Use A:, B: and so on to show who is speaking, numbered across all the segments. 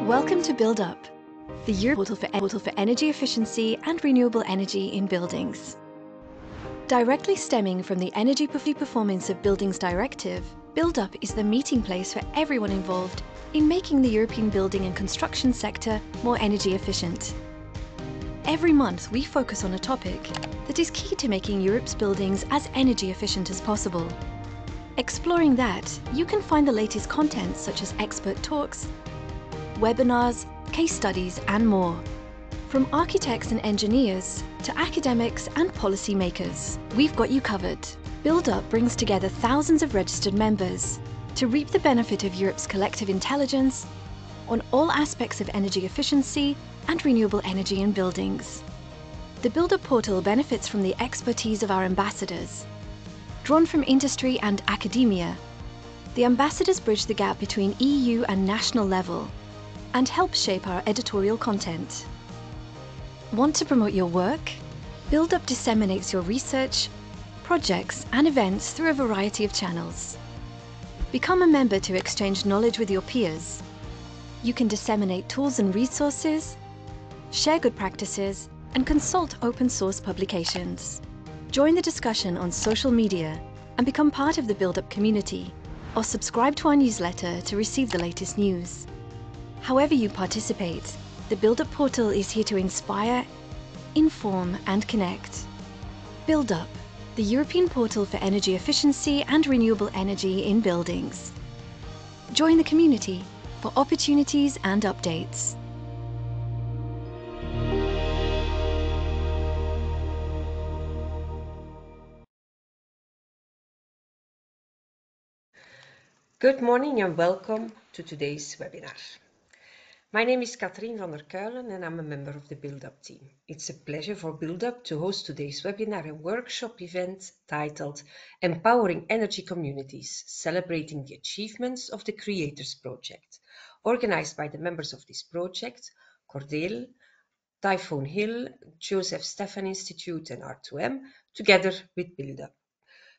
A: Welcome to Build Up, the European portal for energy efficiency and renewable energy in buildings. Directly stemming from the Energy Performance of Buildings Directive, Build Up is the meeting place for everyone involved in making the European building and construction sector more energy efficient. Every month we focus on a topic that is key to making Europe's buildings as energy efficient as possible. Exploring that, you can find the latest content such as expert talks, webinars, case studies and more. From architects and engineers to academics and policy makers, we've got you covered. Build Up brings together thousands of registered members to reap the benefit of Europe's collective intelligence on all aspects of energy efficiency and renewable energy in buildings. The Build Up portal benefits from the expertise of our ambassadors. Drawn from industry and academia, the ambassadors bridge the gap between EU and national level and help shape our editorial content. Want to promote your work? Build Up disseminates your research, projects and events through a variety of channels. Become a member to exchange knowledge with your peers. You can disseminate tools and resources, share good practices, and consult open source publications. Join the discussion on social media and become part of the Build Up community, or subscribe to our newsletter to receive the latest news. However you participate, the Build Up portal is here to inspire, inform and connect. Build Up, the European portal for energy efficiency and renewable energy in buildings. Join the community for opportunities and updates.
B: Good morning and welcome to today's webinar. My name is Katrien van der Kuilen and I'm a member of the Build Up team. It's a pleasure for Build Up to host today's webinar and workshop event titled Empowering Energy Communities, Celebrating the Achievements of the Creators Project, organized by the members of this project, Cordeel, Typhoon Hill, Joseph Stephan Institute and R2M, together with Build Up.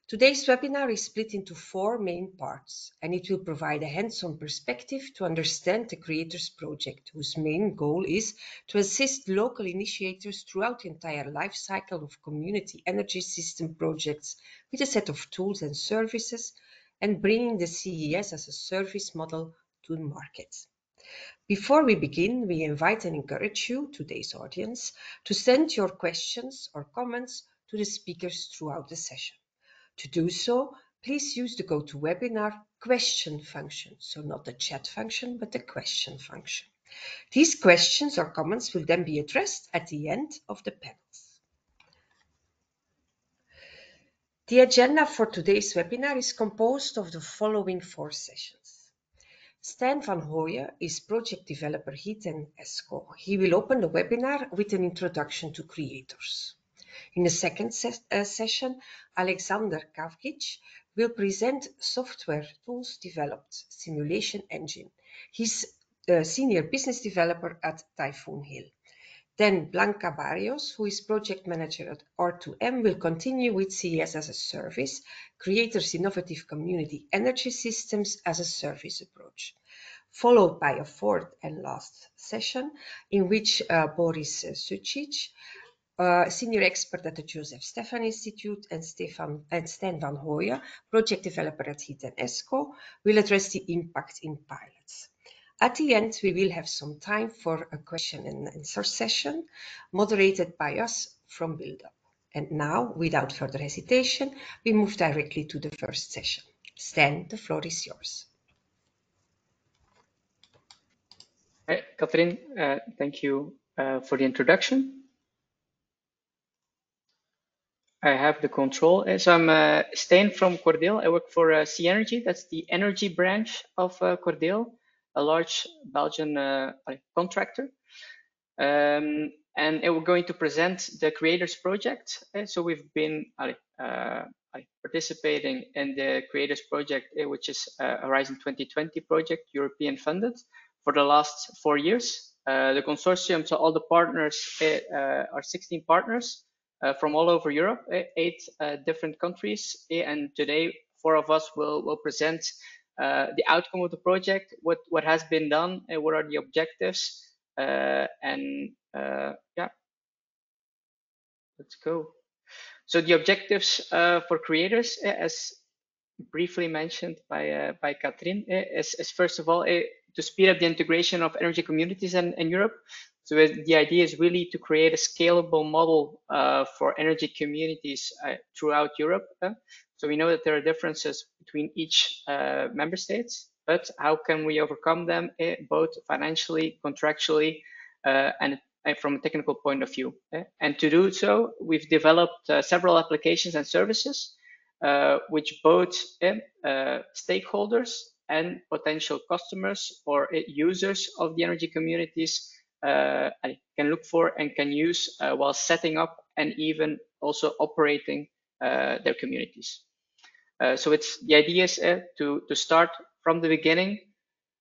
B: Today's webinar is split into 4 main parts, and it will provide a hands-on perspective to understand the Creators Project, whose main goal is to assist local initiators throughout the entire life cycle of community energy system projects with a set of tools and services, and bringing the CES-as-a-service model to the market. Before we begin, we invite and encourage you, today's audience, to send your questions or comments to the speakers throughout the session. To do so, please use the GoToWebinar question function. So not the chat function, but the question function. These questions or comments will then be addressed at the end of the panels. The agenda for today's webinar is composed of the following 4 sessions. Stan van Hooyen is project developer HEAT and ESCO. He will open the webinar with an introduction to creators. In the second session, Alexander Kavgic will present software tools developed, Simulation Engine. He's a senior business developer at Typhoon Hill. Then Blanca Barrios, who is project manager at R2M, will continue with CES-as-a-service, Creators Innovative Community Energy Systems as a Service approach, followed by a 4th and last session in which Boris Sucic, senior expert at the Joseph Stephan Institute, and Stan van Hooyen, project developer at HEAT and ESCO, will address the impact in pilots. At the end, we will have some time for a question and answer session moderated by us from Build Up. And now, without further hesitation, we move directly to the first session. Stan, the floor is yours.
C: Hi, Katrien, thank you for the introduction. I have the control. So I'm Stan from Cordeel. I work for C Energy. That's the energy branch of Cordeel, a large Belgian contractor. And we're going to present the Creators Project. So we've been participating in the Creators Project, which is a Horizon 2020 project, European funded, for the last 4 years. The consortium, so all the partners are 16 partners. From all over Europe, 8 different countries, and today 4 of us will present the outcome of the project, what has been done, what are the objectives, and yeah, let's go. So the objectives for creators, as briefly mentioned by Katrien, is first of all to speed up the integration of energy communities in Europe. So the idea is really to create a scalable model for energy communities throughout Europe. So we know that there are differences between each member states, but how can we overcome them both financially, contractually, and from a technical point of view? And to do so, we've developed several applications and services which both stakeholders and potential customers or users of the energy communities can look for and can use while setting up and even also operating their communities. So the idea is to start from the beginning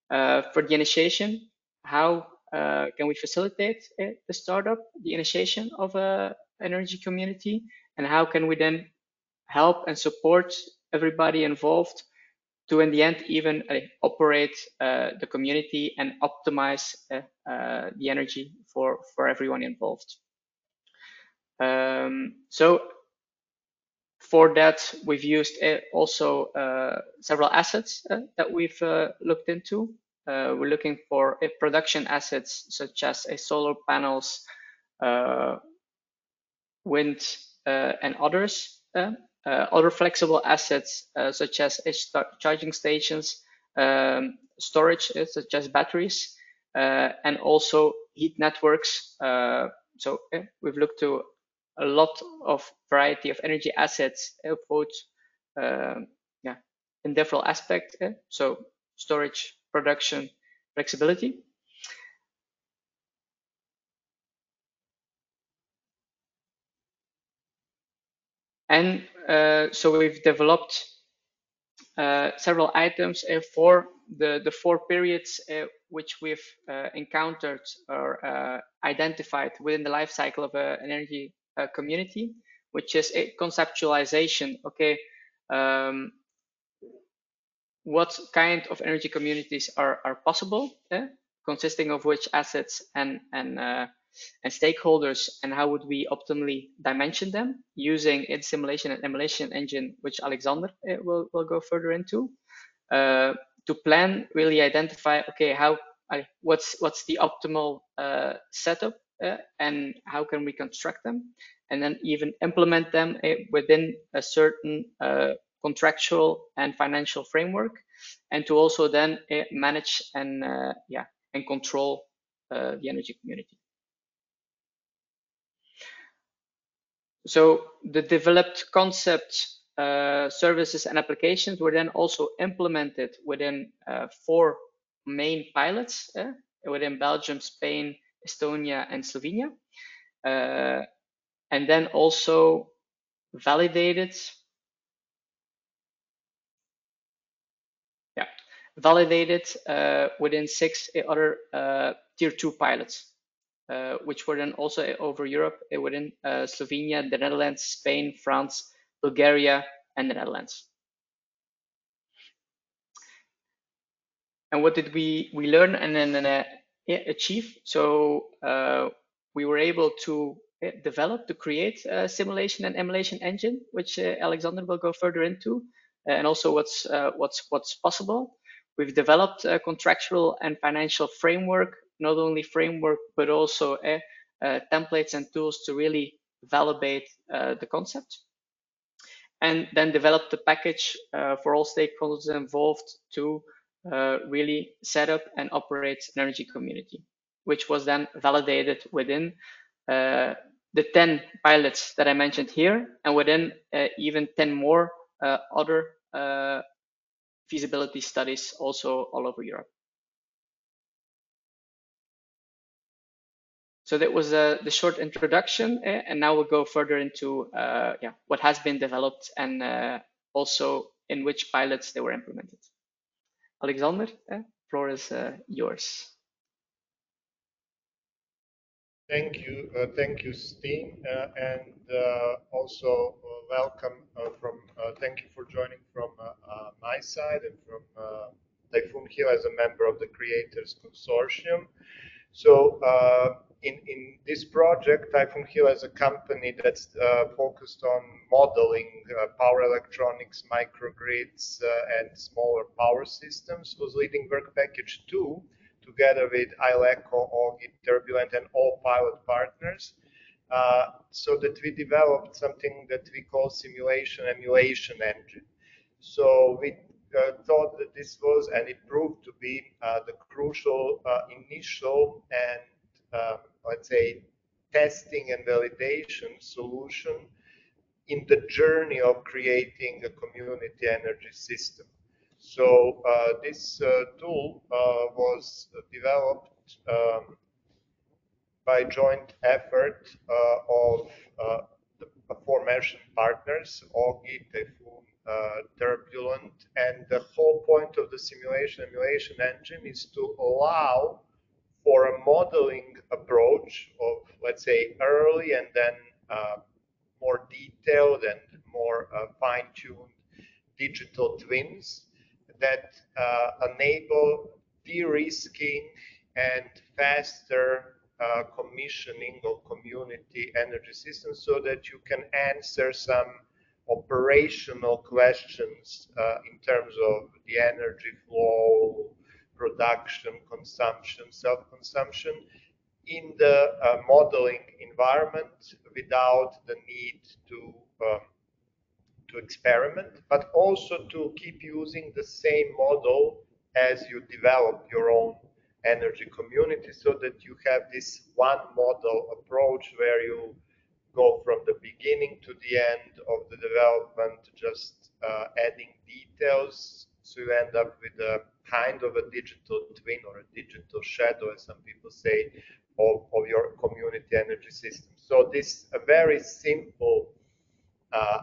C: for the initiation. How can we facilitate the startup, the initiation of an energy community, and how can we then help and support everybody involved to, in the end, even operate the community and optimize the energy for everyone involved. So for that, we've used also several assets that we've looked into. We're looking for production assets such as solar panels, wind, and others. Other flexible assets such as charging stations, storage such as batteries, and also heat networks. So we've looked to a lot of variety of energy assets, both in different aspects. So storage, production, flexibility. And so we've developed several items for the 4 periods which we've encountered or identified within the life cycle of an energy community, which is a conceptualization. Okay, what kind of energy communities are possible, consisting of which assets and stakeholders, and how would we optimally dimension them using its simulation and emulation engine, which Alexander will go further into, to plan, really identify, okay, what's the optimal setup and how can we construct them, and then even implement them within a certain contractual and financial framework, and to also then manage and control the energy community. So the developed concepts, services, and applications were then also implemented within 4 main pilots within Belgium, Spain, Estonia, and Slovenia, and then also validated within 6 other tier 2 pilots, which were then also over Europe within Slovenia, the Netherlands, Spain, France, Bulgaria, and the Netherlands. And what did we learn and then achieve? So we were able to create a simulation and emulation engine, which Alexander will go further into, and also what's possible. We've developed a contractual and financial framework, not only framework, but also templates and tools to really validate the concept. And then developed the package for all stakeholders involved to really set up and operate an energy community, which was then validated within the 10 pilots that I mentioned here, and within even 10 more other feasibility studies also all over Europe. So that was the short introduction, and now we'll go further into what has been developed and also in which pilots they were implemented. Alexander, floor is yours.
D: Thank you, Steen, and also welcome from. Thank you for joining from my side and from Typhoon Hill as a member of the Creators Consortium. So in this project, Typhoon Hill as a company that's focused on modeling power electronics, microgrids, and smaller power systems, was leading work package 2 together with ILECO, OGIT, Turbulent, and all pilot partners, so that we developed something that we call simulation emulation engine. So we thought that this was, and it proved to be, the crucial initial and, let's say, testing and validation solution in the journey of creating a community energy system. So this tool was developed by joint effort of the aforementioned partners, OGI, Typhoon, Turbulent, and the whole point of the simulation emulation engine is to allow for a modeling approach of, let's say, early and then more detailed and more fine-tuned digital twins that enable de-risking and faster commissioning of community energy systems so that you can answer some operational questions in terms of the energy flow, production, consumption, self-consumption in the modeling environment without the need to experiment, but also to keep using the same model as you develop your own energy community, so that you have this one model approach where you go from the beginning to the end of the development, just adding details, so you end up with a kind of a digital twin or a digital shadow, as some people say, of your community energy system. So this a very simple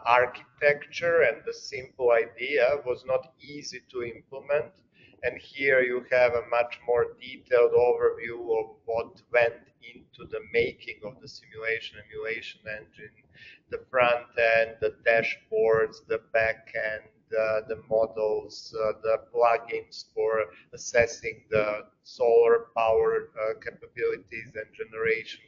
D: architecture and the simple idea was not easy to implement. And here you have a much more detailed overview of what went into the making of the simulation emulation engine, the front end, the dashboards, the back end, the models, the plugins for assessing the solar power capabilities and generation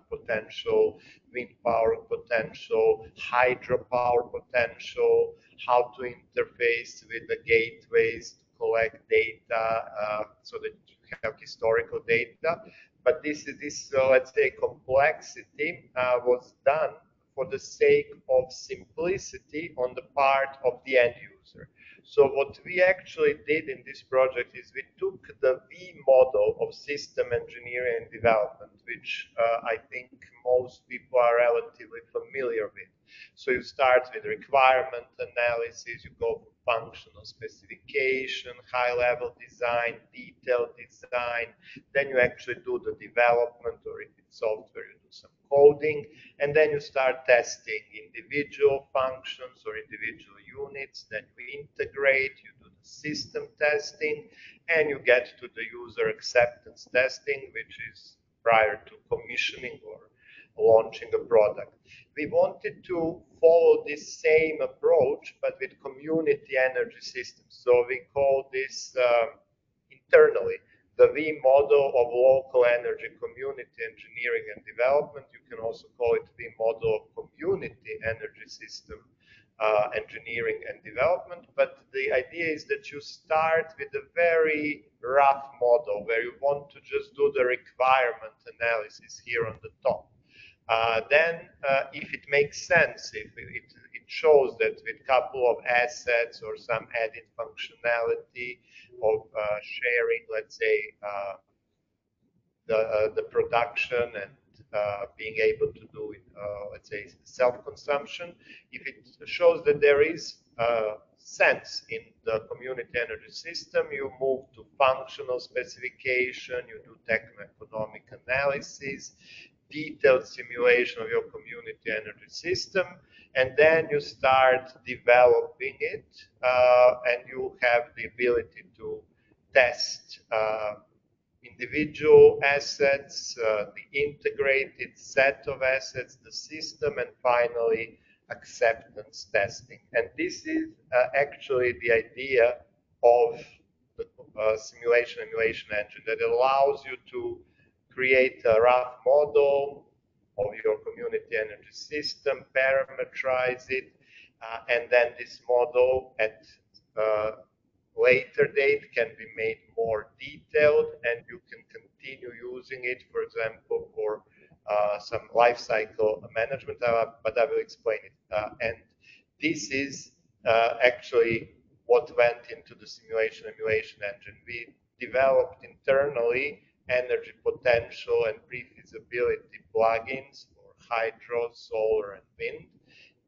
D: potential, wind power potential, hydropower potential, how to interface with the gateways to collect data so that you have historical data. But this let's say, complexity was done for the sake of simplicity on the part of the end user. So what we actually did in this project is we took the V model of system engineering and development, which I think most people are relatively familiar with. So you start with requirement analysis, you go for functional specification, high-level design, detailed design, then you actually do the development, or if it's software, you do some coding, and then you start testing individual functions or individual units, then you integrate, you do the system testing, and you get to the user acceptance testing, which is prior to commissioning or launching a product. We wanted to follow this same approach, but with community energy systems. So we call this internally the V model of local energy community engineering and development. You can also call it V model of community energy system engineering and development. But the idea is that you start with a very rough model where you want to just do the requirement analysis here on the top. Then, if it makes sense, if it shows that with a couple of assets or some added functionality of sharing, let's say, the production and being able to do it, let's say, self-consumption, if it shows that there is sense in the community energy system, you move to functional specification, you do techno-economic analysis, detailed simulation of your community energy system, and then you start developing it, and you have the ability to test individual assets, the integrated set of assets, the system, and finally acceptance testing. And this is actually the idea of the simulation emulation engine that allows you to create a rough model of your community energy system, parameterize it, and then this model at later date can be made more detailed, and you can continue using it, for example, for some life cycle management, but I will explain it. And this is actually what went into the simulation emulation engine. We developed internally energy potential and pre-feasibility plugins for hydro, solar, and wind.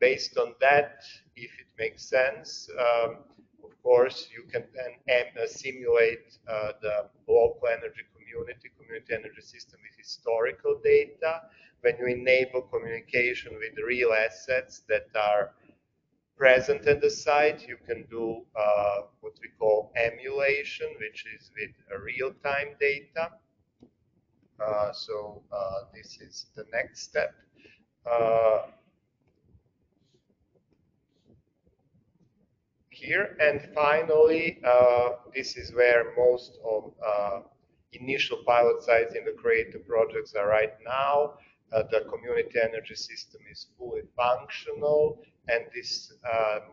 D: Based on that, if it makes sense, of course, you can then simulate the local energy community energy system with historical data. When you enable communication with real assets that are present at the site, you can do what we call emulation, which is with real-time data. So this is the next step. Here, and finally, this is where most of initial pilot sites in the creative projects are right now. The community energy system is fully functional, and this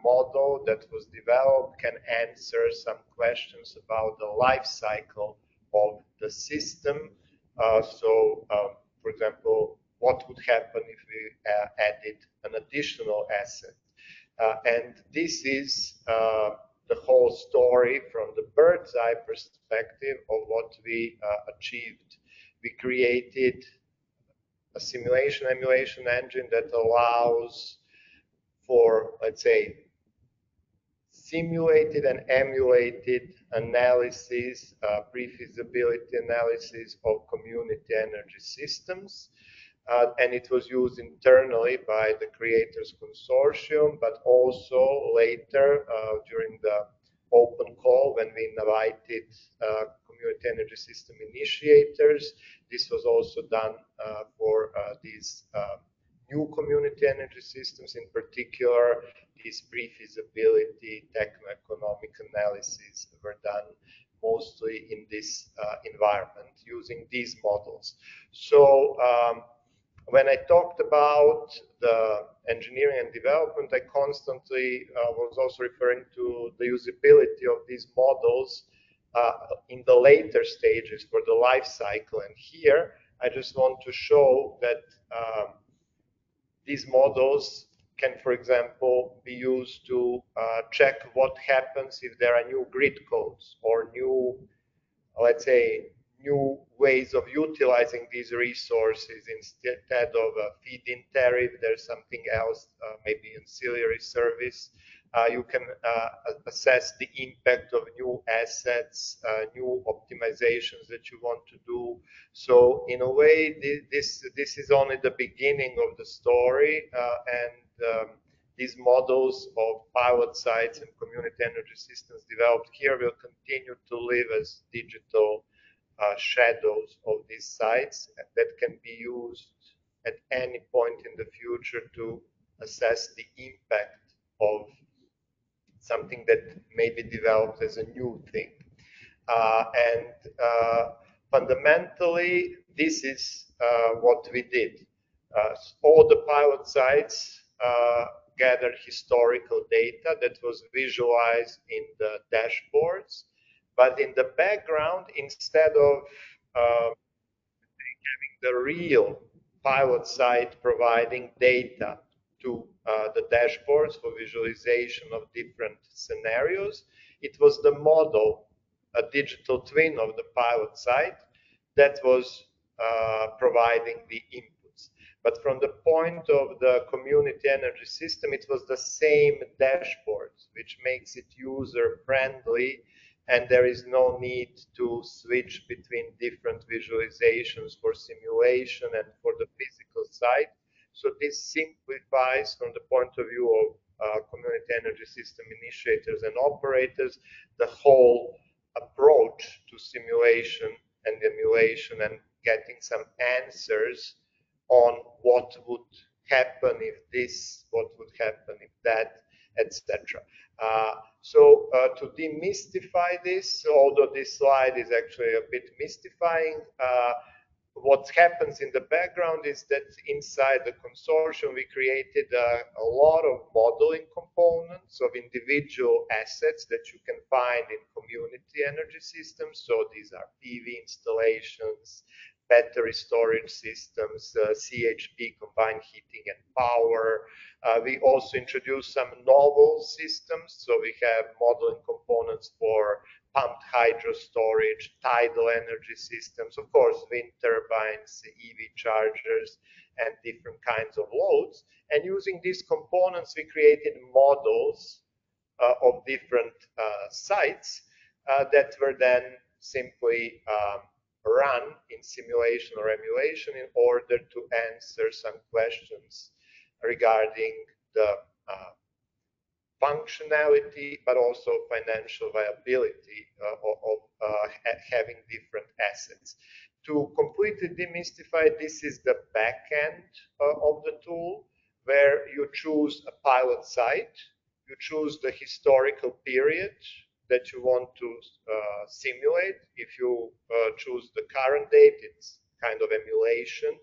D: model that was developed can answer some questions about the life cycle of the system. For example, what would happen if we added an additional asset? And this is the whole story from the bird's eye perspective of what we achieved. We created a simulation emulation engine that allows for, let's say, simulated and emulated analysis, pre-feasibility analysis of community energy systems. And it was used internally by the Creators Consortium, but also later during the open call when we invited community energy system initiators. This was also done for these new community energy systems. In particular, these pre-feasibility techno-economic analyses were done mostly in this environment using these models. So when I talked about the engineering and development, I constantly was also referring to the usability of these models in the later stages for the life cycle. And here, I just want to show that these models can, for example, be used to check what happens if there are new grid codes or new, let's say, new ways of utilizing these resources. Instead of a feed-in tariff, there's something else, maybe ancillary service. You can assess the impact of new assets, new optimizations that you want to do. So in a way, this is only the beginning of the story, and these models of pilot sites and community energy systems developed here will continue to live as digital shadows of these sites that can be used at any point in the future to assess the impact of something that may be developed as a new thing. Fundamentally, this is what we did. All the pilot sites gathered historical data that was visualized in the dashboards. But in the background, instead of having the real pilot site providing data to the dashboards for visualization of different scenarios, it was the model, a digital twin of the pilot site, that was providing the inputs. But from the point of the community energy system, it was the same dashboards, which makes it user-friendly, and there is no need to switch between different visualizations for simulation and for the physical side. So this simplifies, from the point of view of community energy system initiators and operators, the whole approach to simulation and emulation and getting some answers on what would happen if this, what would happen if that, etc. To demystify this, although this slide is actually a bit mystifying, what happens in the background is that inside the consortium we created a lot of modeling components of individual assets that you can find in community energy systems. So these are PV installations, battery storage systems, CHP, combined heating and power. We also introduced some novel systems. So we have modeling components for pumped hydro storage, tidal energy systems, of course, wind turbines, EV chargers, and different kinds of loads. And using these components, we created models of different sites that were then simply run in simulation or emulation in order to answer some questions regarding the functionality, but also financial viability of having different assets. To completely demystify, this is the back end of the tool, where you choose a pilot site, you choose the historical period that you want to simulate. If you choose the current date, it's kind of emulation.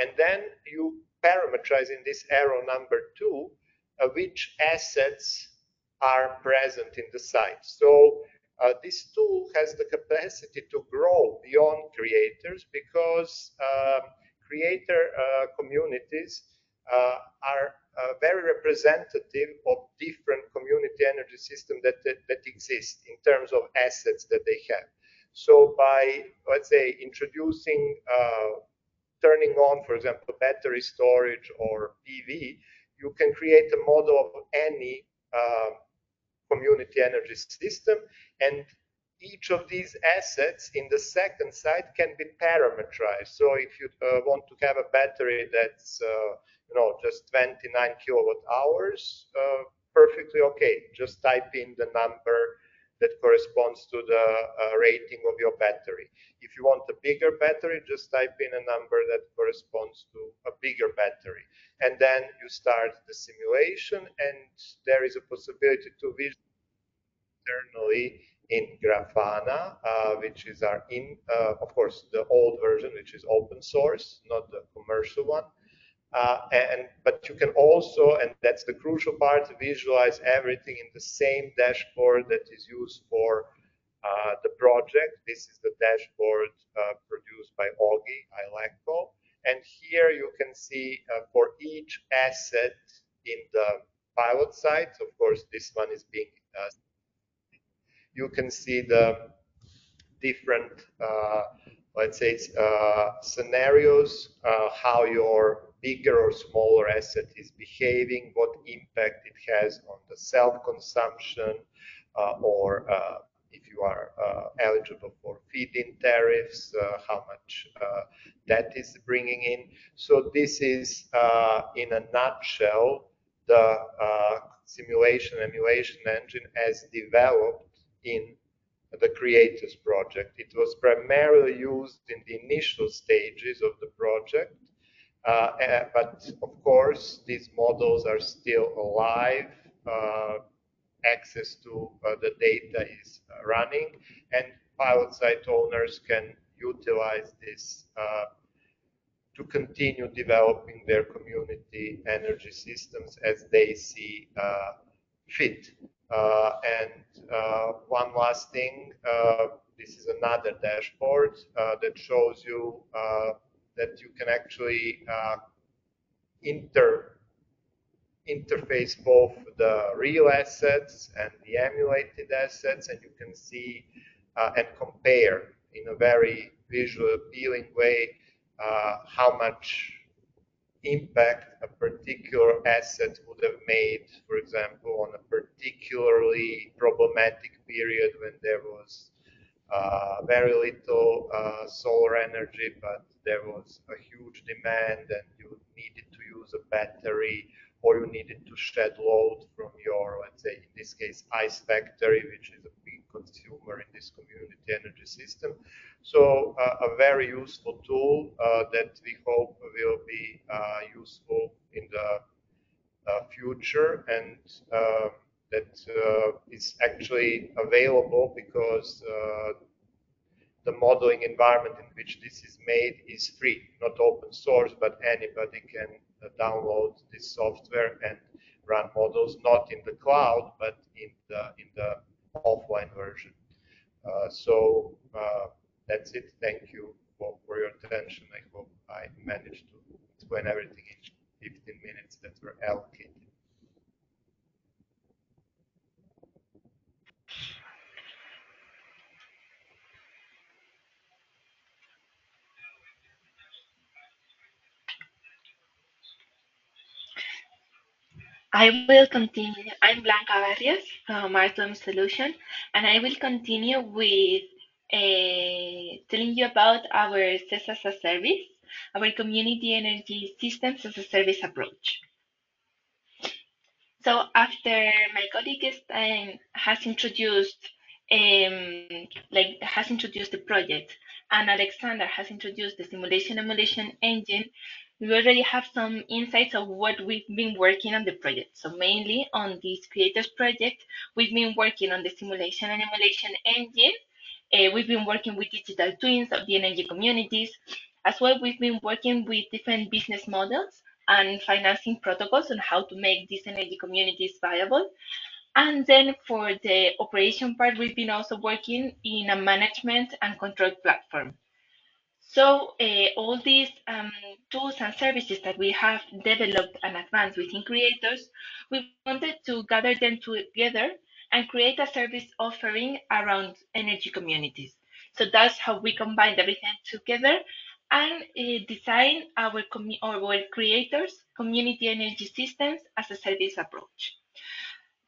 D: And then you parameterize in this arrow number 2 which assets are present in the site. So this tool has the capacity to grow beyond creators, because creator communities are very representative of different community energy systems that exist in terms of assets that they have. So by, let's say, introducing turning on, for example, battery storage or PV, you can create a model of any community energy system, and each of these assets in the second site can be parameterized. So if you want to have a battery that's just 29 kilowatt hours, perfectly okay. Just type in the number that corresponds to the rating of your battery. If you want a bigger battery, just type in a number that corresponds to a bigger battery. And then you start the simulation, and there is a possibility to visualize internally in Grafana, which is our of course, the old version, which is open source, not the commercial one. But you can also, and that's the crucial part, visualize everything in the same dashboard that is used for the project. This is the dashboard produced by Augie Ilecko. And here you can see for each asset in the pilot site, of course, this one is being, you can see the different, let's say, scenarios, how your bigger or smaller asset is behaving, what impact it has on the self-consumption, or if you are eligible for feed-in tariffs, how much that is bringing in. So this is, in a nutshell, the simulation emulation engine as developed in the Creators project. It was primarily used in the initial stages of the project, but of course these models are still alive. Access to the data is running, and pilot site owners can utilize this to continue developing their community energy systems as they see fit. One last thing, this is another dashboard that shows you that you can actually interface both the real assets and the emulated assets, and you can see and compare in a very visual appealing way how much impact a particular asset would have made, for example, on a particularly problematic period when there was very little solar energy, but there was a huge demand and you needed to use a battery, or you needed to shed load from your, let's say, in this case, ice factory, which is a big consumer in this community energy system. So a very useful tool that we hope will be useful in the future, and that is actually available because the modeling environment in which this is made is free, not open source, but anybody can download this software and run models, not in the cloud, but in the offline version. So that's it. Thank you for your attention. I hope I managed to explain everything in 15 minutes that were allocated.
E: I will continue. I'm Blanca Barrios from Artom Solution, and I will continue with telling you about our CES-as-a-service, our Community Energy Systems as a Service approach. So after my colleague has introduced the project, and Alexander has introduced the simulation emulation engine, we already have some insights of what we've been working on the project. So mainly on this creators project, we've been working on the simulation and emulation engine. We've been working with digital twins of the energy communities. As well, we've been working with different business models and financing protocols on how to make these energy communities viable. And then for the operation part, we've been also working in a management and control platform. So all these tools and services that we have developed and advanced within creators, we wanted to gather them together and create a service offering around energy communities. So that's how we combined everything together and design our creators community energy systems as a service approach.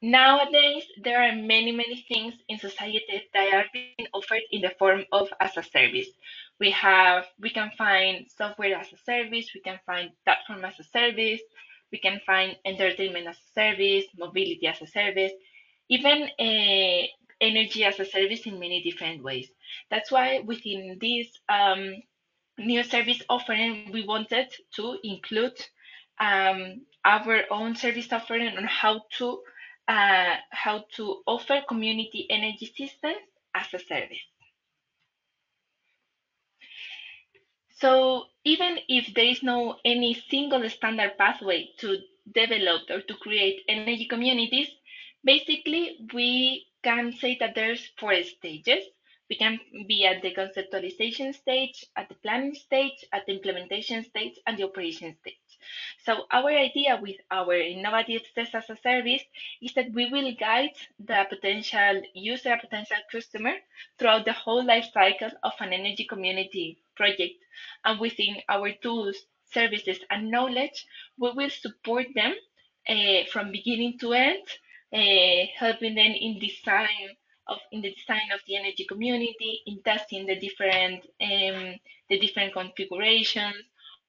E: Nowadays, there are many things in society that are being offered in the form of as a service. We can find software as a service, we can find platform as a service, we can find entertainment as a service, mobility as a service, even energy as a service in many different ways. That's why within this new service offering, we wanted to include our own service offering on how to offer community energy systems as a service. So even if there is no any single standard pathway to develop or to create energy communities, basically we can say that there's 4 stages. We can be at the conceptualization stage, at the planning stage, at the implementation stage, and the operation stage. So our idea with our innovative CES as a service is that we will guide the potential user, potential customer throughout the whole life cycle of an energy community project. And within our tools, services, and knowledge, we will support them from beginning to end, helping them in the design of the energy community, in testing the different configurations,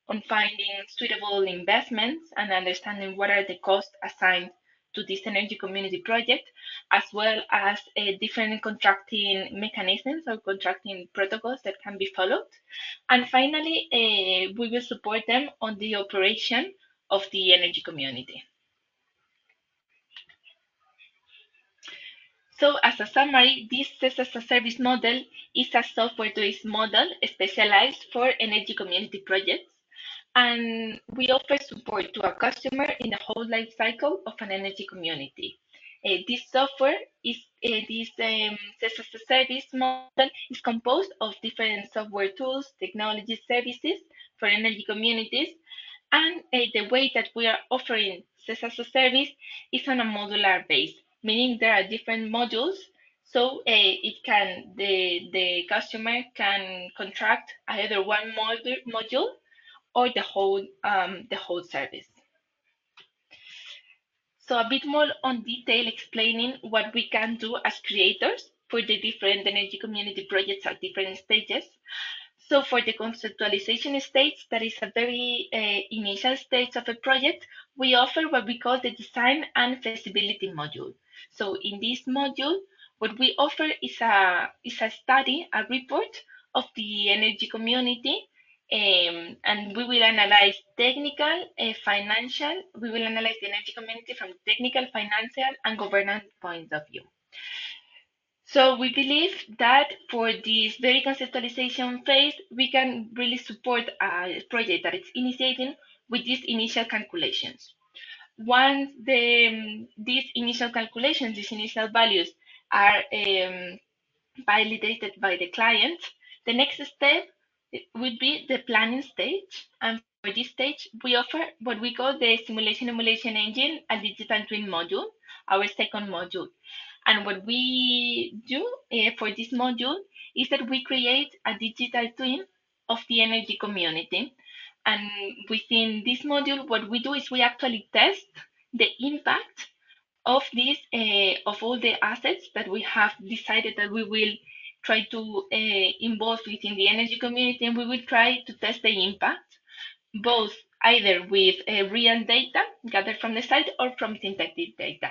E: on finding suitable investments and understanding what are the costs assigned to this energy community project, as well as different contracting mechanisms or contracting protocols that can be followed. And finally, we will support them on the operation of the energy community. So as a summary, this CES-as-a-service model is a software-based model specialized for energy community projects. And we offer support to a customer in the whole life cycle of an energy community. This software this CES-as-a-service model is composed of different software tools, technology services for energy communities, and the way that we are offering CES-as-a-service is on a modular base, meaning there are different modules. So the customer can contract either one module or the whole service. So a bit more on detail explaining what we can do as creators for the different energy community projects at different stages. So for the conceptualization stage, that is a very initial stage of a project, we offer what we call the design and feasibility module. So in this module, what we offer is a study, a report of the energy community, and we will analyze technical, financial, we will analyze the energy community from technical, financial, and governance point of view. So we believe that for this very conceptualization phase, we can really support a project that is initiating with these initial calculations. Once these initial calculations, these initial values are validated by the client, the next step would be the planning stage. And for this stage, we offer what we call the simulation emulation engine and digital twin module, our second module. And what we do for this module is that we create a digital twin of the energy community. And within this module, what we do is we actually test the impact of this of all the assets that we have decided that we will try to involve within the energy community, and we will try to test the impact both either with real data gathered from the site or from synthetic data.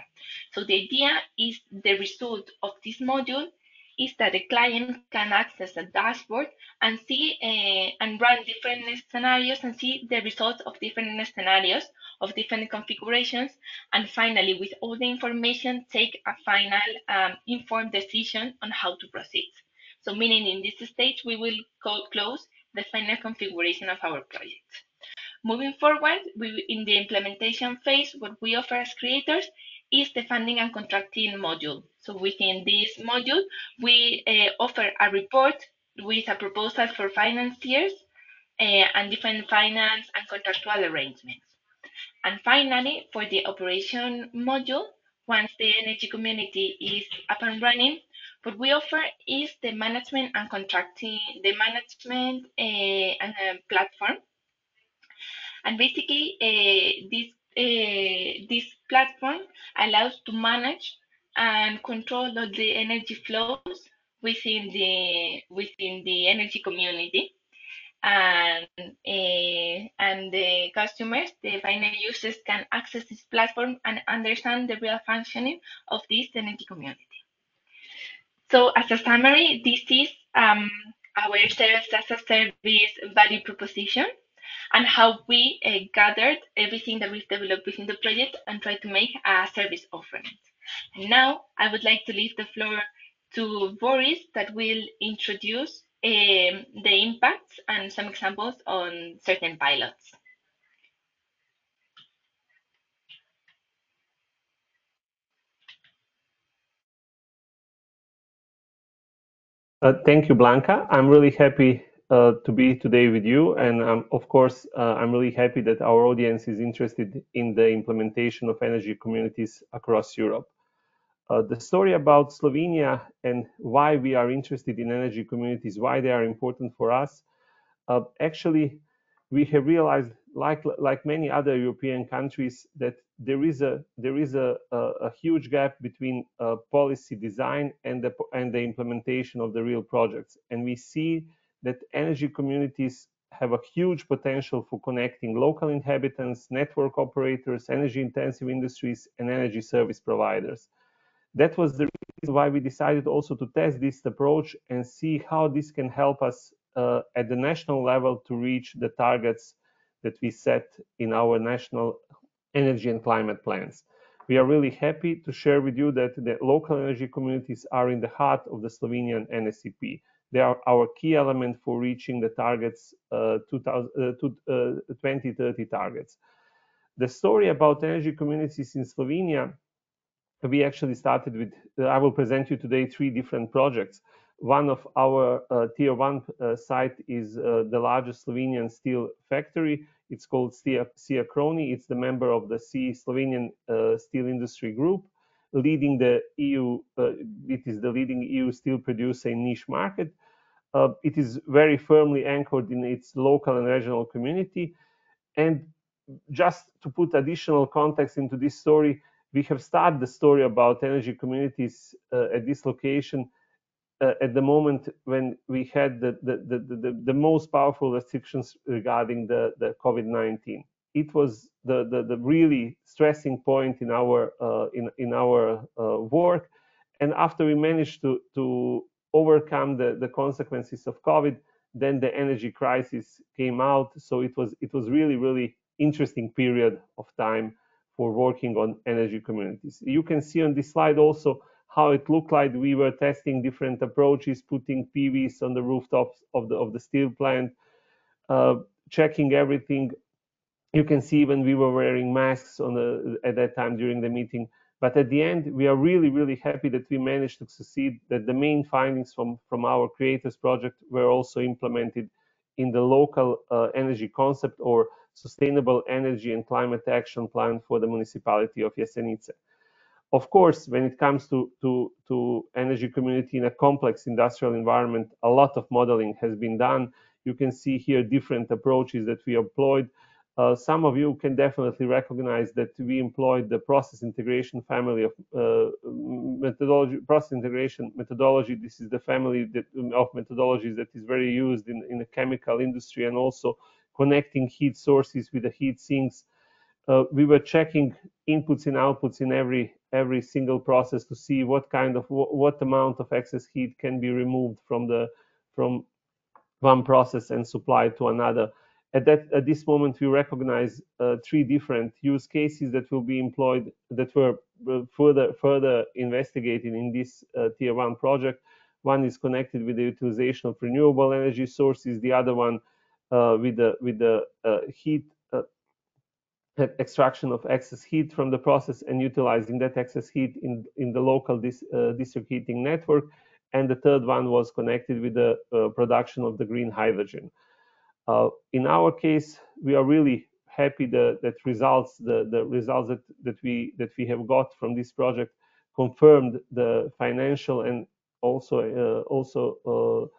E: So the idea is the result of this module is that the client can access a dashboard and see and run different scenarios and see the results of different scenarios of different configurations, and finally, with all the information, take a final informed decision on how to proceed. So meaning in this stage, we will close the final configuration of our project. Moving forward, in the implementation phase, what we offer as creators is the funding and contracting module. So within this module, we offer a report with a proposal for financiers and different finance and contractual arrangements. And finally, for the operation module, once the energy community is up and running, what we offer is the management and contracting, the management and platform. And basically, this platform allows to manage and control all the energy flows within the energy community, and the customers, the final users, can access this platform and understand the real functioning of this energy community. So, as a summary, this is our CES-as-a-service value proposition, and how we gathered everything that we've developed within the project and tried to make a service offering. And now I would like to leave the floor to Boris, that will introduce the impacts and some examples on certain pilots.
F: Thank you, Blanca. I'm really happy to be today with you. And of course, I'm really happy that our audience is interested in the implementation of energy communities across Europe. The story about Slovenia and why we are interested in energy communities, why they are important for us. Actually, we have realized, like many other European countries, that there is a huge gap between policy design and the implementation of the real projects. And we see that energy communities have a huge potential for connecting local inhabitants, network operators, energy-intensive industries, and energy service providers. That was the reason why we decided also to test this approach and see how this can help us at the national level to reach the targets that we set in our national energy and climate plans. We are really happy to share with you that the local energy communities are in the heart of the Slovenian NSCP. They are our key element for reaching the targets, 2030 targets. The story about energy communities in Slovenia, we actually started with, I will present you today 3 different projects. One of our tier 1 site is the largest Slovenian steel factory. It's called SIA Kroni. It's the member of the Slovenian Steel Industry Group, leading the EU. It is the leading EU steel producer in niche market. It is very firmly anchored in its local and regional community. And just to put additional context into this story, we have started the story about energy communities at this location at the moment when we had the most powerful restrictions regarding the COVID-19. It was the really stressing point in our work, and after we managed to overcome the consequences of COVID, then the energy crisis came out. So it was really interesting period of time for working on energy communities. You can see on this slide also how it looked like. We were testing different approaches, putting PVs on the rooftops of the steel plant, checking everything. You can see when we were wearing masks at that time during the meeting. But at the end, we are really happy that we managed to succeed, that the main findings from our Creators project were also implemented in the local energy concept or sustainable energy and climate action plan for the municipality of Jesenice. Of course, when it comes to energy community in a complex industrial environment, a lot of modeling has been done. You can see here different approaches that we employed. Some of you can definitely recognize that we employed the process integration family of methodology. Process integration methodology. This is the family of methodologies that is very used in the chemical industry, and also connecting heat sources with the heat sinks. We were checking inputs and outputs in every single process to see what amount of excess heat can be removed from one process and supplied to another. At this moment, we recognize 3 different use cases that will be employed, that were further investigated in this Tier 1 project. One is connected with the utilization of renewable energy sources. The other one with the heat extraction of excess heat from the process and utilizing that excess heat in the local district heating network. And the third one was connected with the production of the green hydrogen. In our case, we are really happy that the results that we have got from this project confirmed the financial and also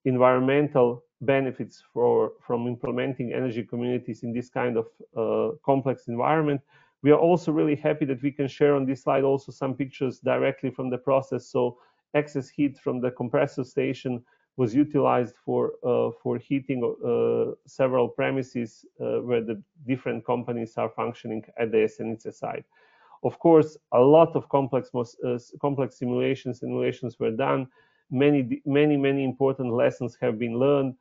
F: environmental benefits from implementing energy communities in this kind of complex environment. We are also really happy that we can share on this slide also some pictures directly from the process. So excess heat from the compressor station was utilized for heating several premises where the different companies are functioning at the Jesenice site. Of course, a lot of complex simulations were done. Many important lessons have been learned.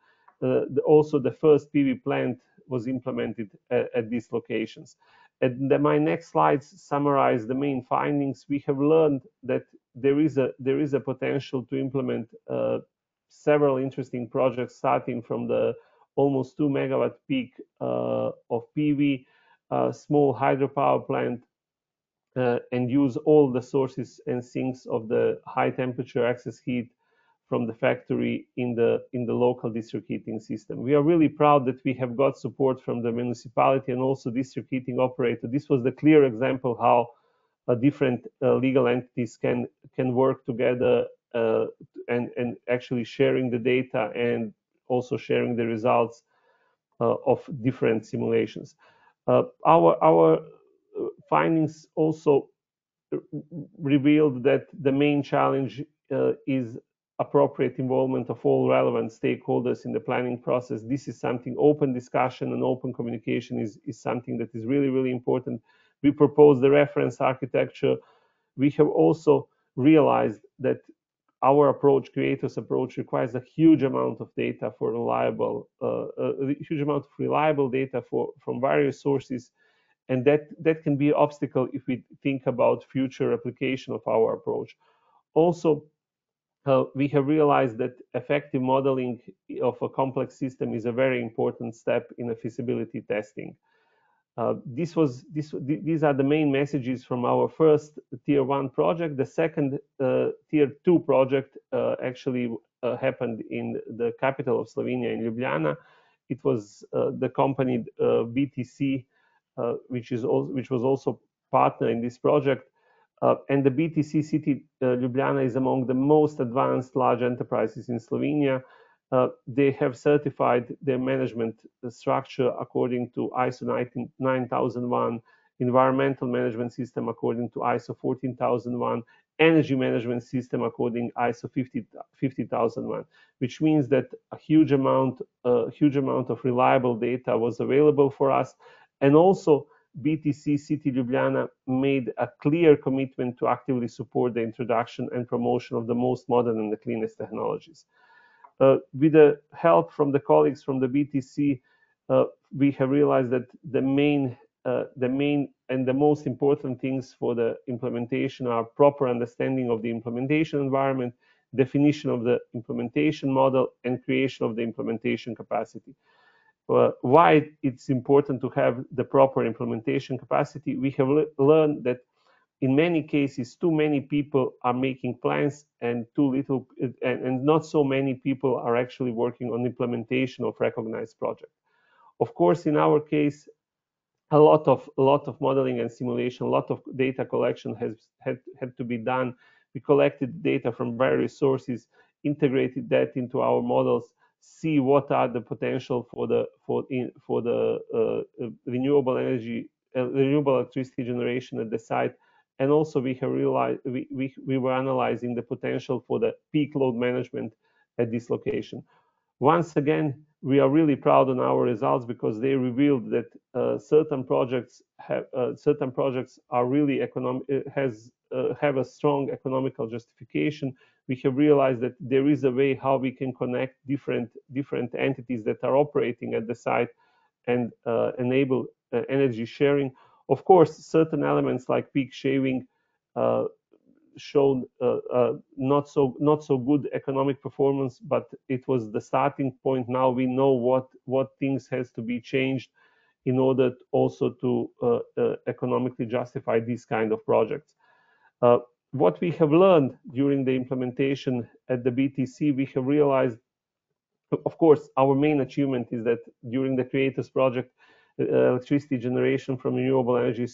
F: Also, the first PV plant was implemented at these locations. And my next slides summarize the main findings. We have learned that there is a potential to implement several interesting projects, starting from the almost 2 megawatt peak of PV, small hydropower plant, and use all the sources and sinks of the high temperature excess heat from the factory in the local district heating system. We are really proud that we have got support from the municipality and also district heating operator. This was the clear example how different legal entities can work together and actually sharing the data and also sharing the results of different simulations. Our findings also revealed that the main challenge is appropriate involvement of all relevant stakeholders in the planning process. This is something, open discussion and open communication is something that is really important. We propose the reference architecture. We have also realized that our approach, Creators approach, requires a huge amount of data for reliable data from various sources, and that can be an obstacle if we think about future application of our approach. Also, we have realized that effective modeling of a complex system is a very important step in a feasibility testing. These are the main messages from our first Tier 1 project. The second Tier 2 project actually happened in the capital of Slovenia, in Ljubljana. It was the company BTC, which was also partner in this project. And the BTC city, Ljubljana, is among the most advanced large enterprises in Slovenia. They have certified their management structure according to ISO 9001, environmental management system according to ISO 14001, energy management system according ISO 50001, which means that a huge amount of reliable data was available for us. And also BTC City Ljubljana made a clear commitment to actively support the introduction and promotion of the most modern and the cleanest technologies. With the help from the colleagues from the BTC, we have realized that the main and the most important things for the implementation are proper understanding of the implementation environment, definition of the implementation model, and creation of the implementation capacity. Why it's important to have the proper implementation capacity? We have learned that in many cases, too many people are making plans and too little, and not so many people are actually working on implementation of recognized projects. Of course, in our case, a lot of modeling and simulation, a lot of data collection had to be done. We collected data from various sources, integrated that into our models, see what are the potential for the renewable energy, renewable electricity generation at the site. And also we have realized we were analyzing the potential for the peak load management at this location. Once again, we are really proud on our results because they revealed that certain projects are really have a strong economical justification. We have realized that there is a way how we can connect different entities that are operating at the site and enable energy sharing. Of course, certain elements like peak shaving showed not so good economic performance, but it was the starting point. Now we know what things has to be changed in order also to economically justify these kind of projects. What we have learned during the implementation at the BTC, we have realized, of course, our main achievement is that during the Creators project, electricity generation from renewable energy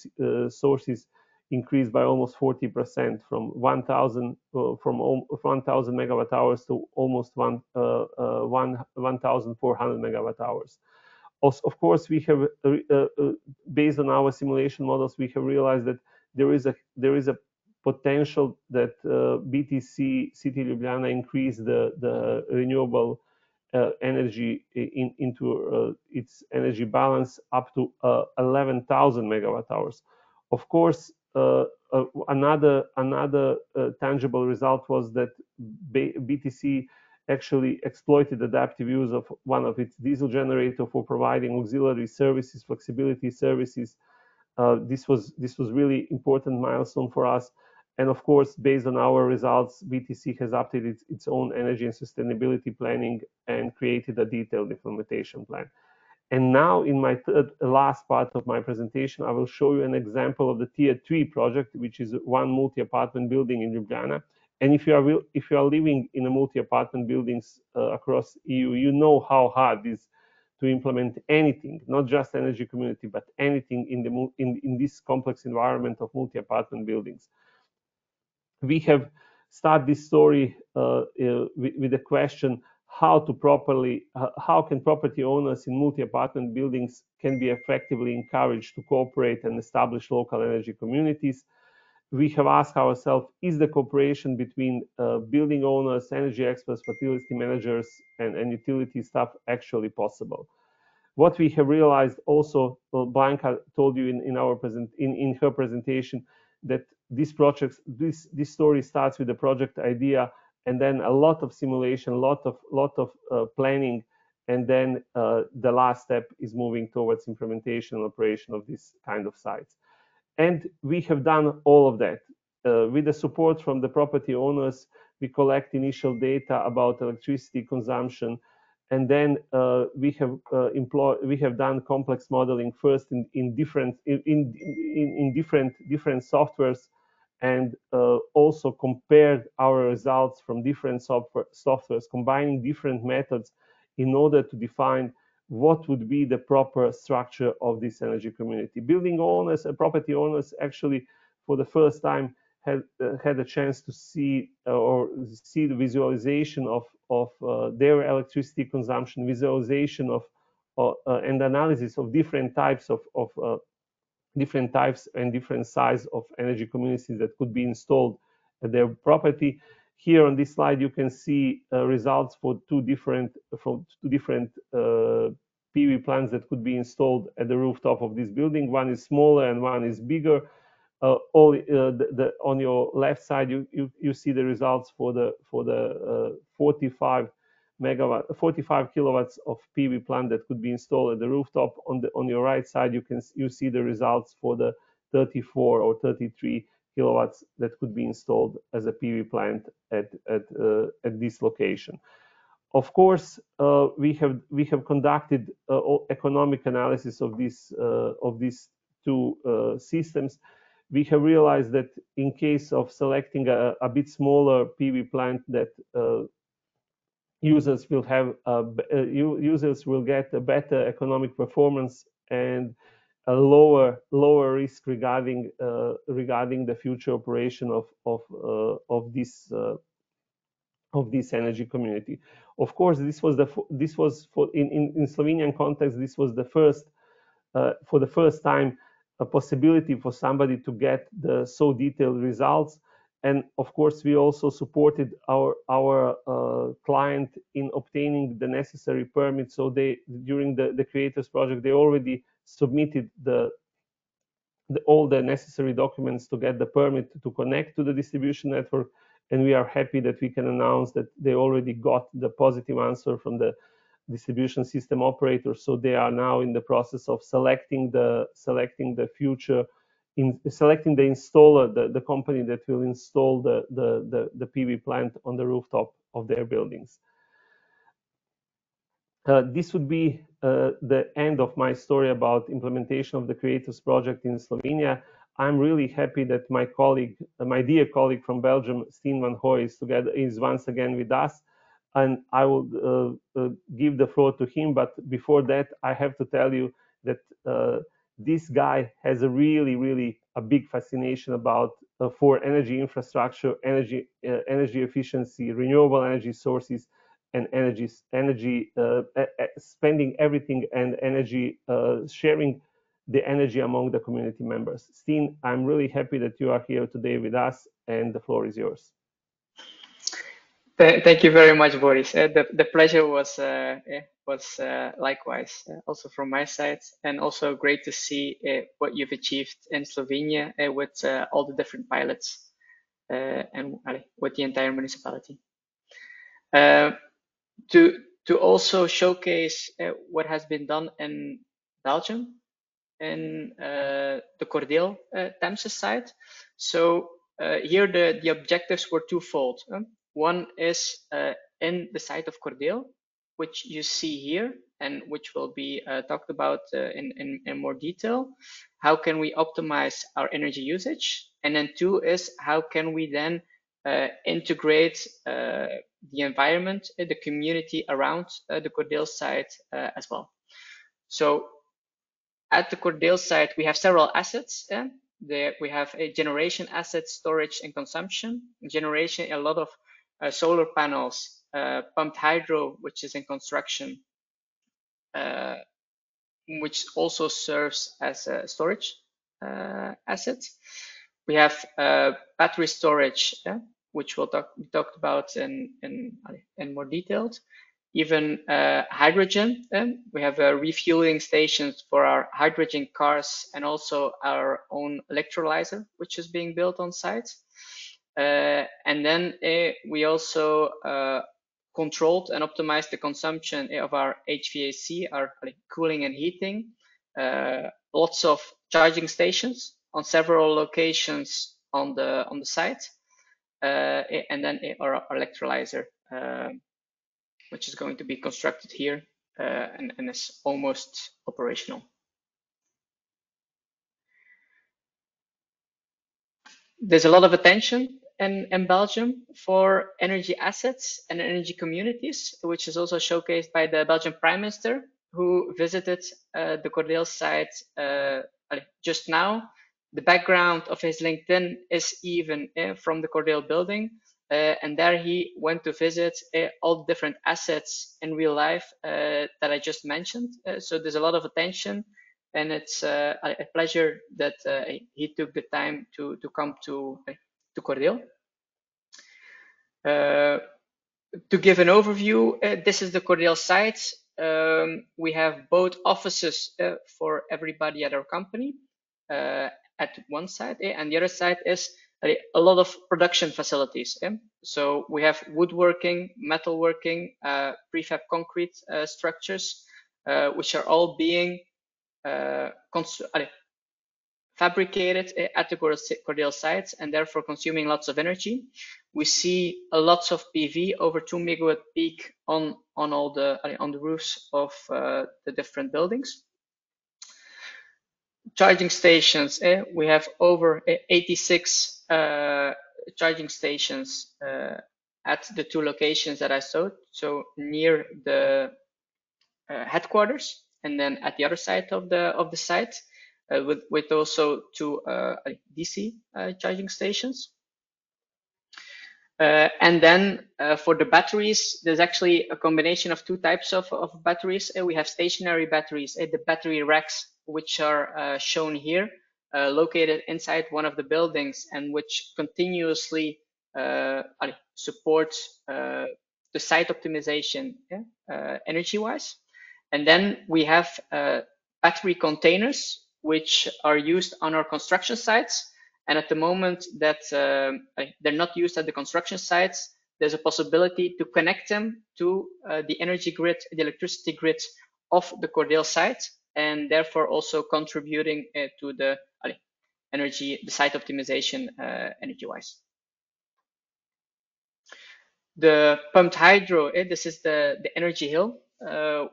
F: sources increased by almost 40% from 1,000 megawatt hours to almost 1,400 megawatt hours. Also, of course, we have based on our simulation models, we have realized that there is a potential that BTC City Ljubljana increase the renewable energy into its energy balance up to 11,000 megawatt hours. Of course, another tangible result was that BTC actually exploited adaptive use of one of its diesel generator for providing auxiliary services, flexibility services. This was really important milestone for us. And of course, based on our results, BTC has updated its own energy and sustainability planning and created a detailed implementation plan. And now in my last part of my presentation, I will show you an example of the Tier 3 project, which is one multi-apartment building in Ljubljana. And if you are living in a multi-apartment buildings across EU, you know how hard it is to implement anything, not just energy community, but anything in this complex environment of multi-apartment buildings. We have started this story with the question how can property owners in multi-apartment buildings can be effectively encouraged to cooperate and establish local energy communities. We have asked ourselves, is the cooperation between building owners, energy experts, facility managers, and utility staff actually possible? What we have realized also, Blanca told you in her presentation, that this story starts with the project idea, and then a lot of simulation, a lot of planning, and then the last step is moving towards implementation and operation of this kind of sites. And we have done all of that. With the support from the property owners, we collect initial data about electricity consumption, and then we have done complex modeling first in different softwares, and also compared our results from different softwares, combining different methods in order to define what would be the proper structure of this energy community. Building owners and property owners actually, for the first time, had a chance to see the visualization of their electricity consumption, visualization of and analysis of different types and different size of energy communities that could be installed their property. Here on this slide, you can see results for two different PV plants that could be installed at the rooftop of this building. One is smaller and one is bigger. On your left side, you see the results for the 45 kilowatts of PV plant that could be installed at the rooftop. On your right side, you see the results for the 34 or 33 kilowatts that could be installed as a PV plant at this location. Of course, we have conducted economic analysis of these two systems. We have realized that in case of selecting a bit smaller PV plant, that users will get a better economic performance and a lower risk regarding the future operation of this energy community. Of course, this was for in Slovenian context. This was for the first time a possibility for somebody to get the so detailed results. And of course, we also supported our client in obtaining the necessary permits. So during the Creators project, they already submitted all the necessary documents to get the permit to connect to the distribution network. And we are happy that we can announce that they already got the positive answer from the distribution system operator. So they are now in the process of selecting the installer, the company that will install the PV plant on the rooftop of their buildings. This would be the end of my story about implementation of the Creators project in Slovenia. I'm really happy that my dear colleague from Belgium, Stijn van Hooy, is once again with us, and I will give the floor to him. But before that, I have to tell you that this guy has a really a big fascination about for energy infrastructure, energy efficiency, renewable energy sources, and spending everything and energy sharing the energy among the community members. Stijn, I'm really happy that you are here today with us, and the floor is yours.
C: Thank you very much, Boris. The pleasure was likewise also from my side, and also great to see what you've achieved in Slovenia with all the different pilots and with the entire municipality. To also showcase what has been done in Belgium in the Cordeel Temse site. So here the objectives were twofold. One is in the site of Cordeel, which you see here and which will be talked about in more detail. How can we optimize our energy usage? And then two is how can we then integrate the environment, the community around the Cordeel site as well. So at the Cordeel site, we have several assets. There we have a generation asset, storage and consumption. Generation, a lot of solar panels, pumped hydro, which is in construction, which also serves as a storage asset. We have battery storage, which we'll talked about in more detailed. Even hydrogen. We have refueling stations for our hydrogen cars and also our own electrolyzer, which is being built on site. And then we also controlled and optimized the consumption of our HVAC, our cooling and heating. Lots of charging stations on several locations on the site, and then our electrolyzer, which is going to be constructed here and is almost operational. There's a lot of attention in Belgium for energy assets and energy communities, which is also showcased by the Belgian Prime Minister, who visited the Cordeel site just now. The background of his LinkedIn is even from the Cordeel building. And there he went to visit all the different assets in real life that I just mentioned. So there's a lot of attention, and it's a pleasure that he took the time to come to Cordeel. To give an overview, this is the Cordeel site. We have both offices for everybody at our company at one side, and the other side is a lot of production facilities. So we have woodworking, metalworking, prefab concrete structures, which are all being fabricated at the Cordeel sites and therefore consuming lots of energy. We see lots of PV over 2 megawatt peak on all the on the roofs of the different buildings. Charging stations, we have over 86 charging stations at the two locations that I showed. So near the headquarters, and then at the other side of the site, with also two DC charging stations. And then for the batteries, there's actually a combination of two types of batteries. We have stationary batteries, the battery racks, which are shown here, located inside one of the buildings, and which continuously support the site optimization energy-wise. And then we have battery containers, which are used on our construction sites. And at the moment that they're not used at the construction sites, there's a possibility to connect them to the energy grid, the electricity grid of the Cordeel site, and therefore also contributing to the energy, the site optimization energy-wise. The pumped hydro, this is the energy hill,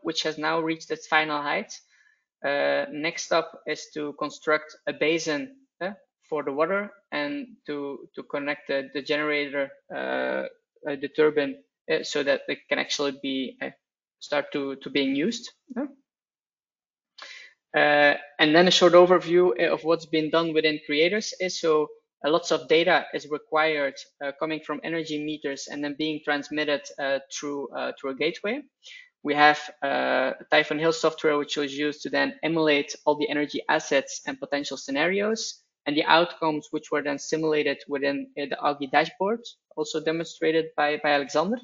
C: which has now reached its final height. Next up is to construct a basin for the water and to connect the generator, the turbine, so that it can actually be start to being used. And then a short overview of what's been done within creators is so lots of data is required coming from energy meters and then being transmitted through a gateway. We have Typhoon Hill software, which was used to then emulate all the energy assets and potential scenarios, and the outcomes, which were then simulated within the Augie dashboard, also demonstrated by Alexander.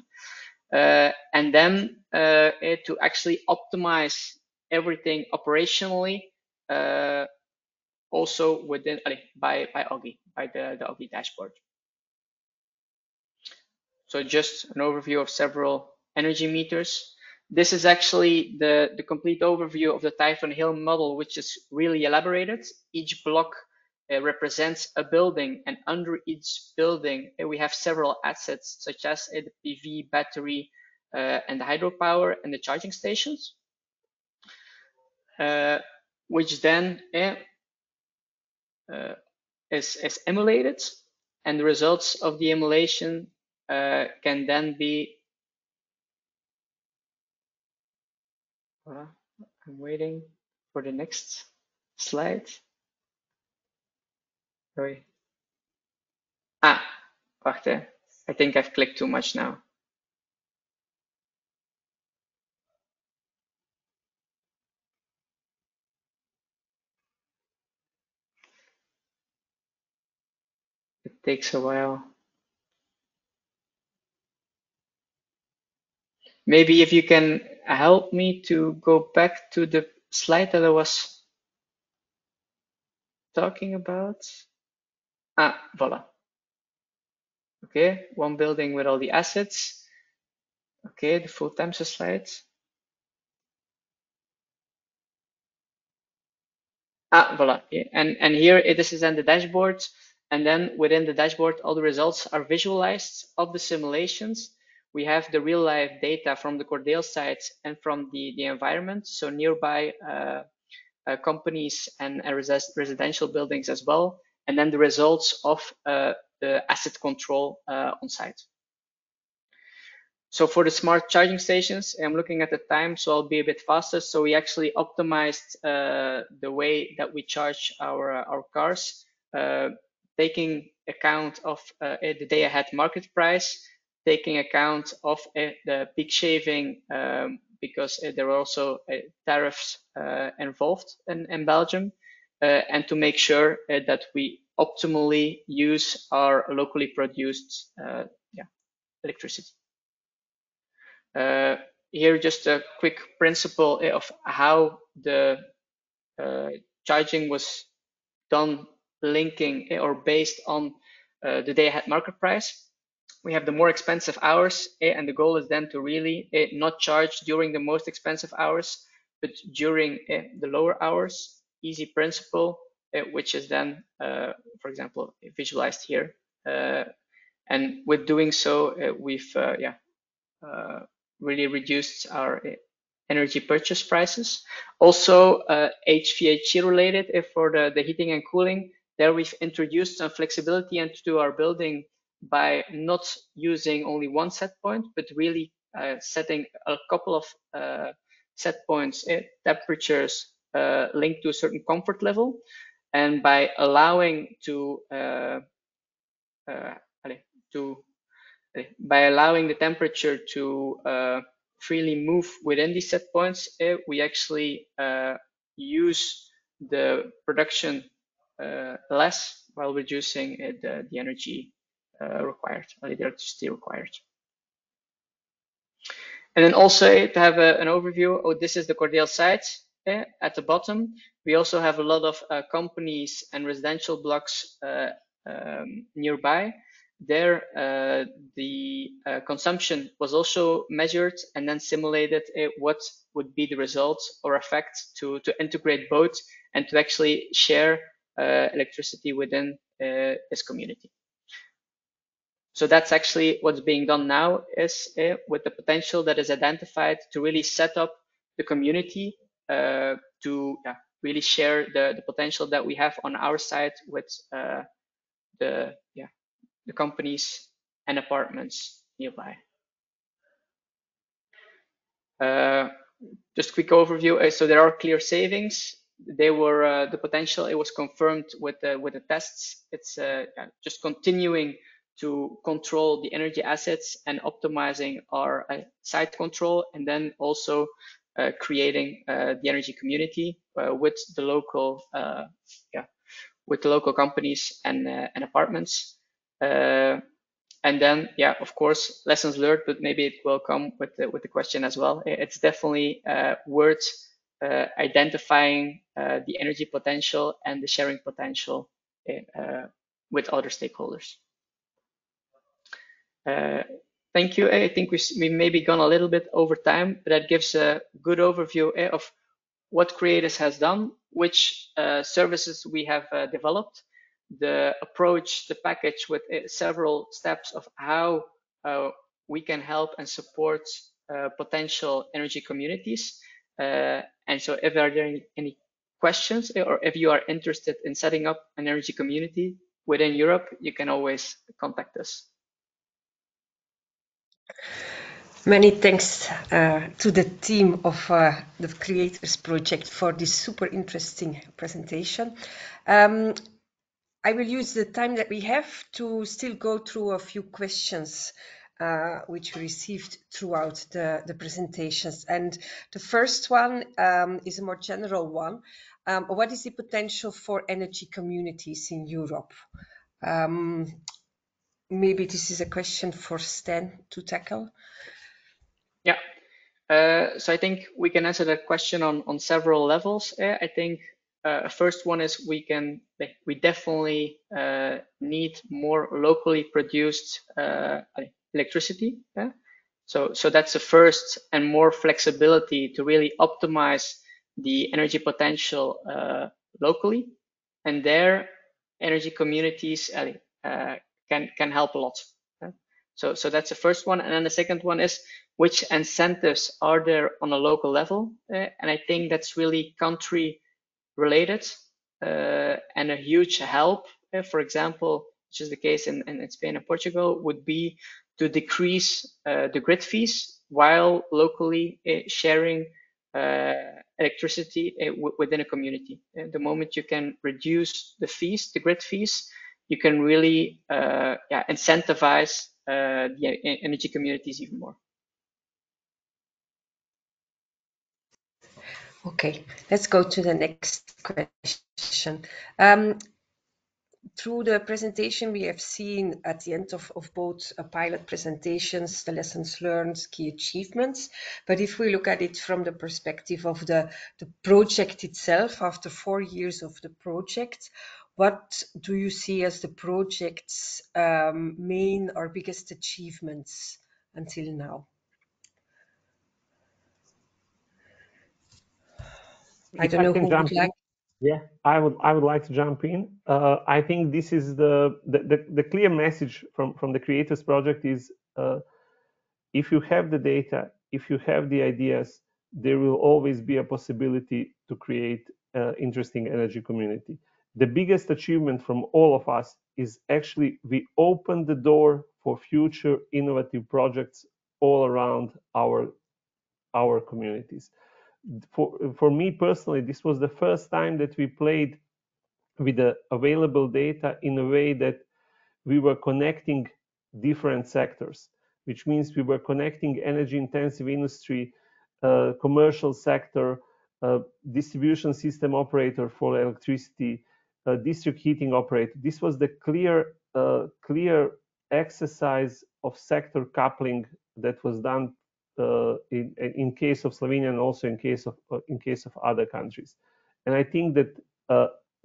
C: And then to actually optimize everything operationally, also within by Augie, by the Augie dashboard. So just an overview of several energy meters. This is actually the complete overview of the Typhoon Hill model, which is really elaborated. Each block represents a building, and under each building we have several assets such as the PV, battery, and the hydropower and the charging stations, which then is emulated, and the results of the emulation can then be I'm waiting for the next slide. Sorry. Wacht, I think I've clicked too much now. It takes a while. Maybe if you can help me to go back to the slide that I was talking about. Voila. Okay, one building with all the assets. Okay, the full Temsa slide. Voila. Yeah. And here this is in the dashboard, and then within the dashboard, all the results are visualized of the simulations. We have the real life data from the Cordeel site and from the environment, so nearby companies and residential buildings as well, and then the results of the asset control on site. So for the smart charging stations, I'm looking at the time, so I'll be a bit faster. So we actually optimized the way that we charge our cars, taking account of the day ahead market price, taking account of the peak shaving, because there are also tariffs involved in Belgium, and to make sure that we optimally use our locally produced electricity. Here, just a quick principle of how the charging was done, linking or based on the day-ahead market price. We have the more expensive hours, and the goal is then to really not charge during the most expensive hours, but during the lower hours. Easy principle, which is then, for example, visualized here. And with doing so, we've really reduced our energy purchase prices. Also, HVAC related, for the heating and cooling, there we've introduced some flexibility into our building by not using only one set point, but really setting a couple of set points, temperatures linked to a certain comfort level, and by allowing by allowing the temperature to freely move within these set points, we actually use the production less while reducing the energy required, or the electricity required. And then also to have an overview, this is the Cordeel site at the bottom. We also have a lot of companies and residential blocks nearby. There, the consumption was also measured and then simulated what would be the results or effect to integrate both and to actually share electricity within this community. So that's actually what's being done now, is with the potential that is identified to really set up the community to really share the potential that we have on our side with the companies and apartments nearby. Just a quick overview. So there are clear savings. They were the potential. It was confirmed with the tests. It's just continuing to control the energy assets and optimizing our site control, and then also creating the energy community with the local companies and apartments. And then, of course, lessons learned, but maybe it will come with the question as well. It's definitely worth identifying the energy potential and the sharing potential with other stakeholders. Thank you. I think we maybe gone a little bit over time, but that gives a good overview of what Creators has done, which services we have developed, the approach, the package with several steps of how we can help and support potential energy communities. And so if there are any questions, or if you are interested in setting up an energy community within Europe, you can always contact us.
B: Many thanks to the team of the Creators Project for this super interesting presentation. I will use the time that we have to still go through a few questions which we received throughout the presentations. And the first one is a more general one. What is the potential for energy communities in Europe? Maybe this is a question for Stan to tackle.
C: Yeah, so I think we can answer that question on several levels. I think first one is we definitely need more locally produced electricity. Yeah? So that's the first, and more flexibility to really optimize the energy potential locally, and there energy communities can help a lot. Yeah? So that's the first one, and then the second one is which incentives are there on a local level, and I think that's really country related and a huge help. For example, which is the case in Spain and Portugal, would be to decrease the grid fees while locally sharing electricity within a community. The moment you can reduce the fees, the grid fees, you can really incentivize the energy communities even more.
B: Okay, let's go to the next question. through the presentation, we have seen at the end of both pilot presentations, the lessons learned, key achievements. But if we look at it from the perspective of the project itself, after 4 years of the project, what do you see as the project's main or biggest achievements until now? I don't know who would like.
F: Yeah, I would like to jump in. I think this is the clear message from the Creators Project is if you have the data, if you have the ideas, there will always be a possibility to create interesting energy community. The biggest achievement from all of us is actually we opened the door for future innovative projects all around our communities. For me personally, this was the first time that we played with the available data in a way that we were connecting different sectors, which means we were connecting energy intensive industry, commercial sector, distribution system operator for electricity, district heating operator. This was the clear exercise of sector coupling that was done in case of Slovenia and also in case of other countries. And I think that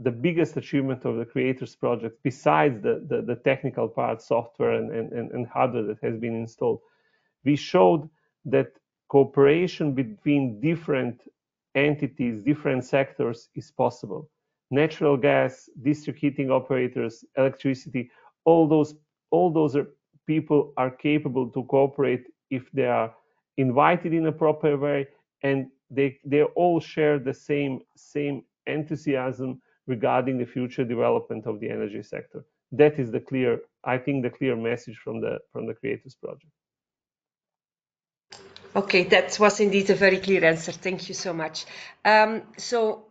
F: the biggest achievement of the Creators Project, besides the technical part, software and hardware that has been installed, we showed that cooperation between different entities, different sectors is possible. Natural gas, district heating operators, electricity, all those people are capable to cooperate if they are invited in a proper way, and they all share the same enthusiasm regarding the future development of the energy sector. That is the clear message from the Creators Project.
B: Okay, that was indeed a very clear answer. Thank you so much. So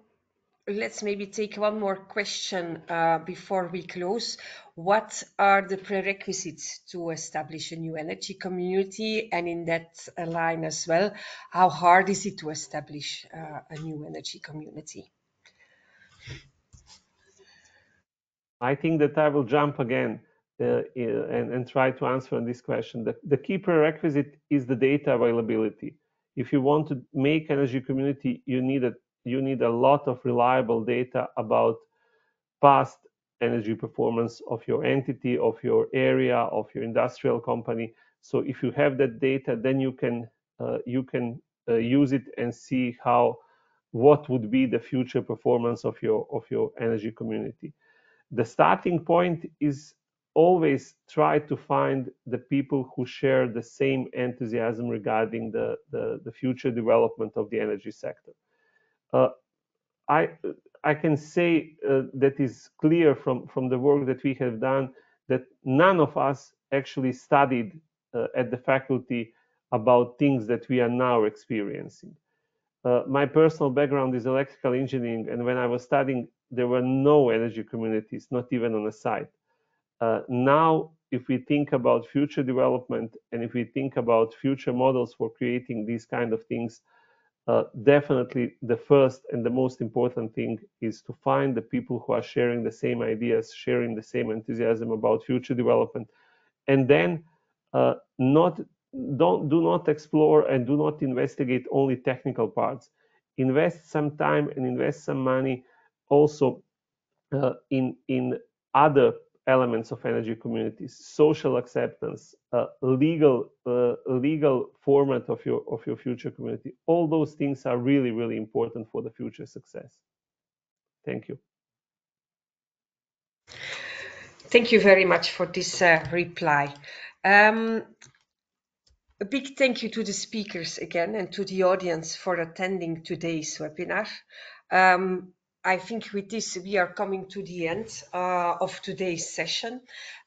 B: let's maybe take one more question before we close. What are the prerequisites to establish a new energy community? And in that line as well, how hard is it to establish a new energy community?
F: I think that I will jump again and try to answer on this question. The key prerequisite is the data availability. If you want to make energy community, you need a lot of reliable data about past energy performance of your entity, of your area, of your industrial company. So if you have that data, then you can use it and see what would be the future performance of your energy community. The starting point is always try to find the people who share the same enthusiasm regarding the future development of the energy sector. I can say that is clear from the work that we have done that none of us actually studied at the faculty about things that we are now experiencing. My personal background is electrical engineering, and when I was studying, there were no energy communities, not even on a site. Now, if we think about future development and if we think about future models for creating these kind of things, definitely the first and the most important thing is to find the people who are sharing the same ideas, sharing the same enthusiasm about future development, and then do not explore and do not investigate only technical parts. Invest some time and invest some money also in other elements of energy communities, social acceptance, legal format of your future community. All those things are really important for the future success. Thank you.
B: Thank you very much for this reply. A big thank you to the speakers again and to the audience for attending today's webinar. I think with this we are coming to the end of today's session.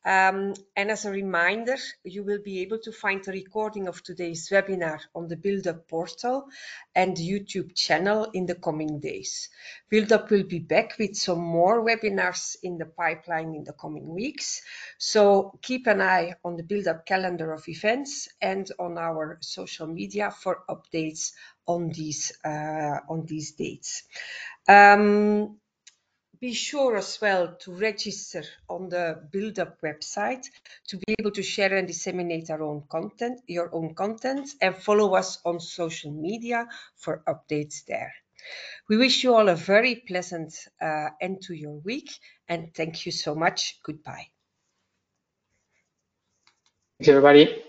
B: And as a reminder, you will be able to find a recording of today's webinar on the BuildUp portal and YouTube channel in the coming days. BuildUp will be back with some more webinars in the pipeline in the coming weeks. So keep an eye on the BuildUp calendar of events and on our social media for updates on these dates. Be sure as well to register on the Build Up website to be able to share and disseminate your own content, and follow us on social media for updates there. We wish you all a very pleasant end to your week, and thank you so much. Goodbye.
C: Thanks, everybody.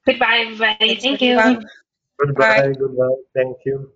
E: Goodbye, everybody.
B: Thanks,
E: Thank you.
B: everyone.
D: Goodbye,
B: Bye.
D: goodbye. Thank you.